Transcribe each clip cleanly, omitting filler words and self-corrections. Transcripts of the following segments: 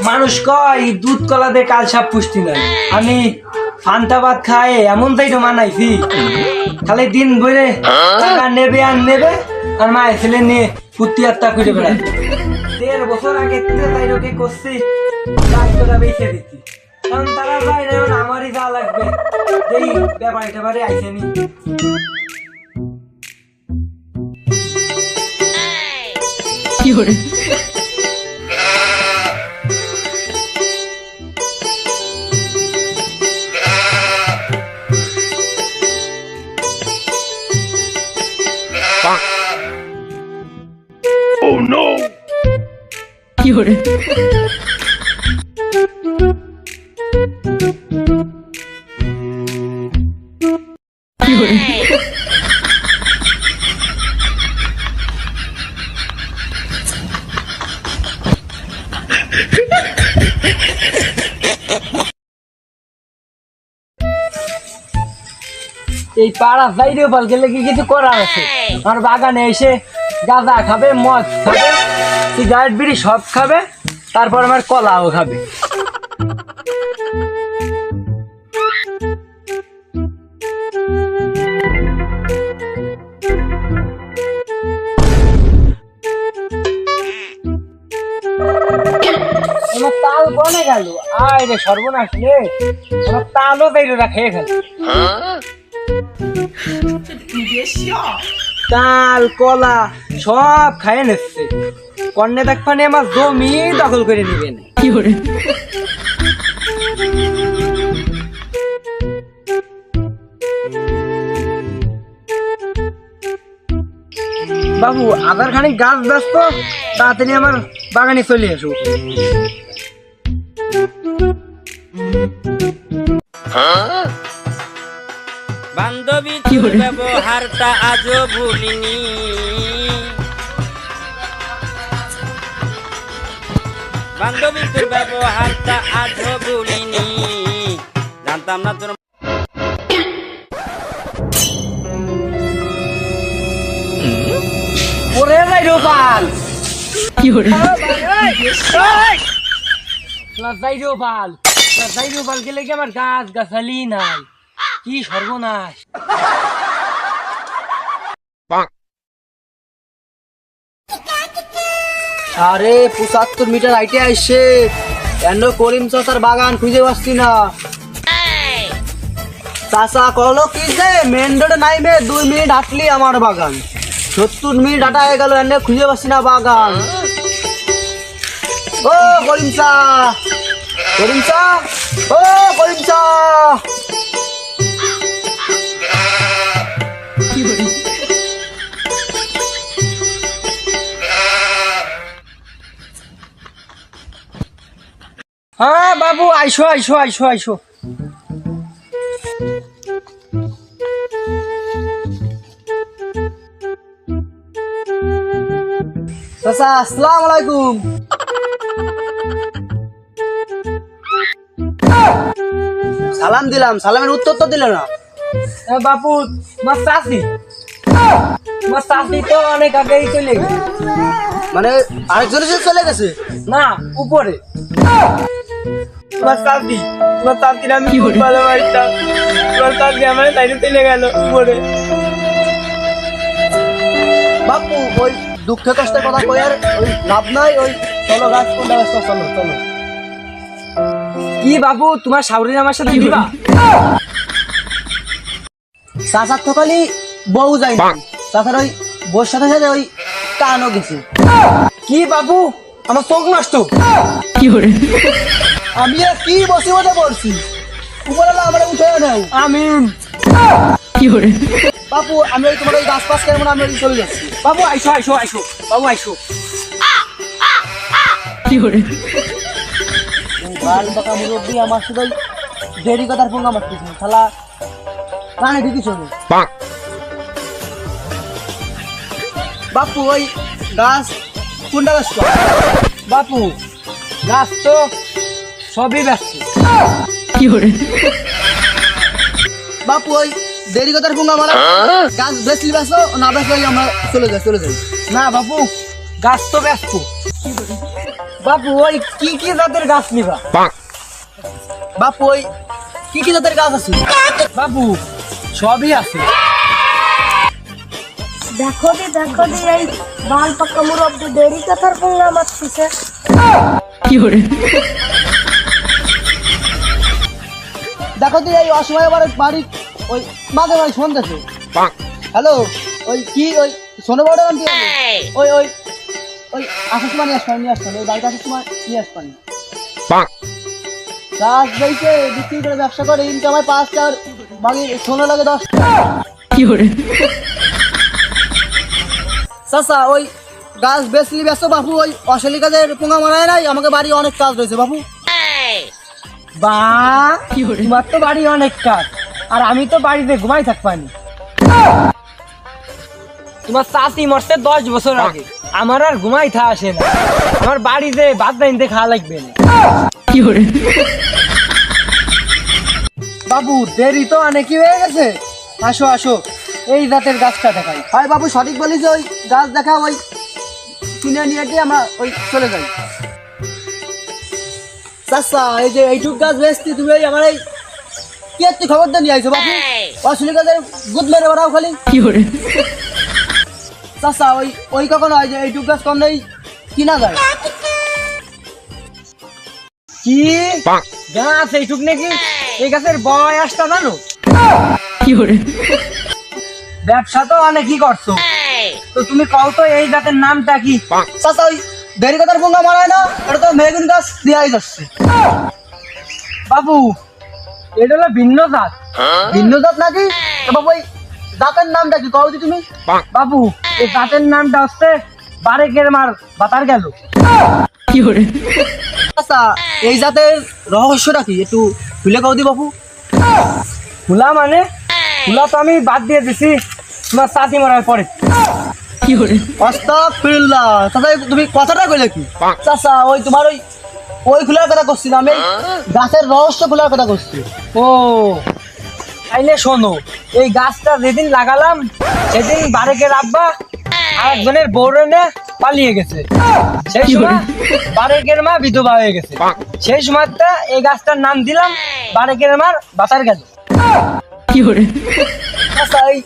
মানুষ কয় দুধ কলা দিয়ে কাল সাপ পুষ্টি নাই, আমি ফান্তা ভাত খায় এমন তাই তো মানাইছি। খালি দিন ভরে টাকা নেবে আর নেবে, আর মায়ের ছেলে নিয়ে ফুর্তি আত্মা করে বেড়ায়। 1.5 বছর আগে তাইরকে করছি, কাজ করে বেঁচে দিচ্ছি। কারণ তারা যায় না, এখন আমারই যা লাগবে। এই ব্যাপারে ট্যাপারে আইসেনি। কি করে Oh no! কি করে কি করে এই পাড়া বাইরে বল গেলে কি কিছু করার আছে? আমার বাগানে এসে গাঁজা খাবে, মদ খাবে, সিগারেট বিড়ি সব খাবে, তারপর আমার কলাও খাবে। আমার তাল বনে গেল, আয় রে সর্বনাশ রে, আমার তালও বেরোরা খেয়ে গেল। তাল কলা সব খাইয়ে নিচ্ছে, কন্যা দেখবানি আমার জমি দখল করে নিবেন। কি করে বাবু আধার খানিক গাছ ব্যস্ত, তাড়াতাড়ি আমার বাগানে চলে আসো। বান্ধবী কি তোর করে? ব্যবহারটা আজও ভুলিনি, বান্ধবী তোর ব্যবহারটা আজও ভুলিনি, জানতাম না তোর ওরে নাই রোপাল, কি করে যাই রোপাল, যাই রোপাল গেলে কি আমার গাছ গাছালি নাই, কি সর্বনাশ। আরে 75 মিটার হাইটে আসছে, কেন করিম চাচার বাগান খুঁজে পাচ্ছি না। চাচা কলো কি যে মেন রোডে নাইবে 2 মিনিট হাঁটলি আমার বাগান, 70 মিনিট হাঁটা হয়ে গেল, এনে খুঁজে পাচ্ছি না বাগান। ও করিম চা, করিম চা, ও করিম চা। কি করে হ্যাঁ বাবু আইসো আইসো আইসো আইসো। চাচা আসসালামু আলাইকুম। সালাম দিলাম, সালামের উত্তর তো দিল না। বাবু তোমার চাষি, তোমার চাষি তো অনেক আগেই চলে গেছে। মানে আরেকজনের সাথে চলে গেছে? না উপরে তোমার চাষি, তোমার চাষির আমি কি খুব বলে? ভালোবাসতাম, তোমার চাষি আমার তাইলে চলে গেল উপরে। বাপু ওই দুঃখে কষ্টের কথা কই আর ওই লাভ নাই, ওই চলো গাছ কোনটা ব্যস্ত, চলো চলো। কি বাবু তোমার শাশুড়ি আমার সাথে দিবা? চাচার তো খালি বউ যায় না, চাচার ওই বউর সাথে সাথে ওই কানও গেছে। কি বাবু আমার চোখ নষ্ট। কি করে আমি আর কি বসে বসে পড়ছি, উপরে আমরা উঠে নেও। আমিন। কি করে বাপু আমি ওই তোমার ওই গাছ পাশ কেমন আমি ওই চলে যাচ্ছি। বাবু আইসো আইসো আইসো, বাবু আইসো। কি করে গাল বাঁকা মুরব্বী আমার শুধু ওই দেরি কথার ফোন আমার কিছু শালা কানে ঢুকি শোনে। বাপু ওই গাছ কোনটা ব্যস্ত? বাপু গাছ তো সবই ব্যস্ত। কি করে বাপু ওই দেরি কথার ফোন আমার গাছ বেশি ব্যস্ত না ব্যস্ত আমরা চলে যাই চলে যাই। না বাবু গাছ তো ব্যস্ত। বাপু ওই কি কি জাতের গাছ নিবা? বাপু ওই কি কি জাতের গাছ আছে? বাপু সবই আছে। দেখো দি এই বাল পাকা মুরব্বি দেরি কথার পোঙ্গা মারতেছে। কি hore দেখো তুই এই অসময় আবার বাড়ি ওই মাঝে মাঝে শুনতেছে। হ্যালো, ওই কি ওই শোনো বড় আন্টি, ওই ওই ওই আসার সময় নিয়ে আসবেন ওই বাড়িতে আসার সময় নিয়ে আসবেন। গাছ বেচে বিক্রি করে ব্যবসা করে ইনকাম হয় 5 টাকার, বাড়ি শোনো লাগে 10 টাকা। কি hore চাচা ওই গাছ বেচলি ব্যস্ত বাপু, ওই অশালী কাজের পোঙা মারায় নাই, আমাকে বাড়ি অনেক কাজ রয়েছে বাপু। বা কি hore তোমার তো বাড়ি অনেক কাজ, আর আমি তো বাড়িতে ঘুমাই থাকবানি। তোমার চাষি মরতে 10 বছর আগে, আমার আর ঘুমাই থা আসে না, আমার বাড়িতে ভাত রাইতে খাওয়া লাগবে না। কি hore বাবু দেরি তো অনেকই হয়ে গেছে, আসো আসো এই জাতের গাছটা দেখাই। হয় বাবু সঠিক বলিস, ওই গাছ দেখা ওই কিনে নিয়ে গিয়ে আমরা ওই চলে যাই। চাচা এই যে এইটুক গাছ বেচতি তুমি, এই আমার এই কি একটু খবরটা নিয়ে আইছো বাবু, অশালী কাজের গুদ মেরে বেড়াও খালি। কি hore চাচা ওই ওই কখন হয় যে এইটুক গাছ কম নেই কিনা যায়? কি গাছ এইটুক নাকি? এই গাছের বয়সটা জানো? কি hore ব্যবসা তো অনেকই করছো, তো তুমি কও তো এই জাতের নামটা কি? চাচা ওই দেরি কথার পোঙ্গা মারায় না, এটা তো মেগুন গাছ দেওয়াই যাচ্ছে। বাবু এটা হলো ভিন্ন জাত। ভিন্ন জাত নাকি? তো বাবু ওই জাতের নামটা কি কও দি তুমি? বাবু এই জাতের নামটা হচ্ছে বারেকের মার বাতার গেল। কি hore চাচা এই জাতের রহস্যটা কি একটু খুলে কও দি বাবু। ফুলা মানে? ফুলা তো আমি বাদ দিয়ে দিছি তোমার চাষি মরার পরে। কি hore আস্তাগফিরুল্লাহ, চাচা তুমি কথাটা কইলে কি? চাচা ওই তোমার ওই ওই খোলার কথা করছি না, আমি গাছের রহস্য খোলার কথা করছি। ও তাইলে শোনো, এই গাছটা যেদিন লাগালাম সেদিন বারেকের আব্বা আর একজনের বউরে নিয়ে পালিয়ে গেছে। সেই কি সময় বলে? বারেকের মা বিধবা হয়ে গেছে। সেই সময়টা এই গাছটার নাম দিলাম বারেকের মার বাতার গেল। কি hore আচ্ছা এই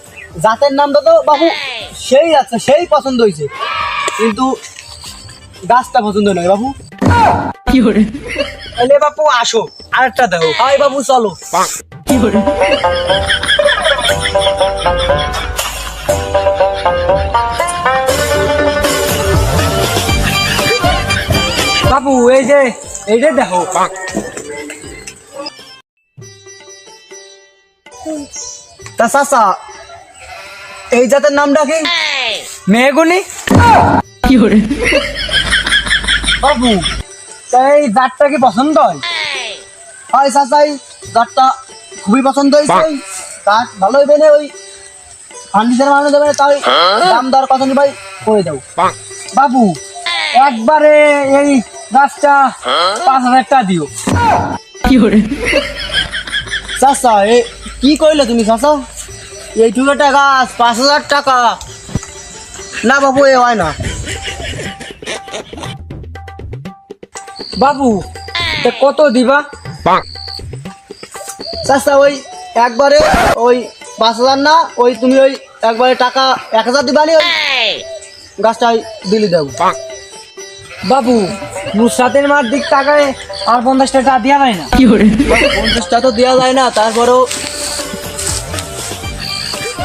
জাতের নামটা তো বাবু সেই আছে, সেই পছন্দ হয়েছে, কিন্তু গাছটা পছন্দ নয় বাবু। কি hore তাহলে বাপু আসো আরেকটা দেখো। হাই বাবু চলো। কি hore বাবু এই যে এইটা দেখো। তা চাচা এই জাতের নামটা কি? মেহগুনি। কি hore বাবু এই জাতটা কি পছন্দ হয়? হাই চাচা এই জাতটা খুবই পছন্দ হয়েছে, কাঠ ভালো হইবে না, ওই ফার্নিচার বানানো যাবে না, তাই দাম দর কত নি ভাই করে দাও। বাবু একবারে এই গাছটা 5,000 টাকা দিও। কি hore চাচা এ কি কইলে তুমি চাচা? এই টুকরোটা গাছ 5,000 টাকা? না বাবু এ হয় না। বাবু তা কত দিবা? চাচা ওই একবারে ওই 5,000 না, ওই তুমি ওই একবারে টাকা 1,000 দিবানি, ওই গাছটা দিলি দেব। বাবু নুসরাতের মার দিক টাকায় আর 50 টাকা দেওয়া যায় না। কি hore 50টা তো দেওয়া যায় না, তারপরেও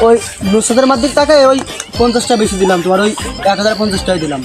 ওই নুসরাতের মাধ্যমিক টাকায় ওই 50টা বেশি দিলাম, তোমার ওই 1,050 টাকাই দিলাম।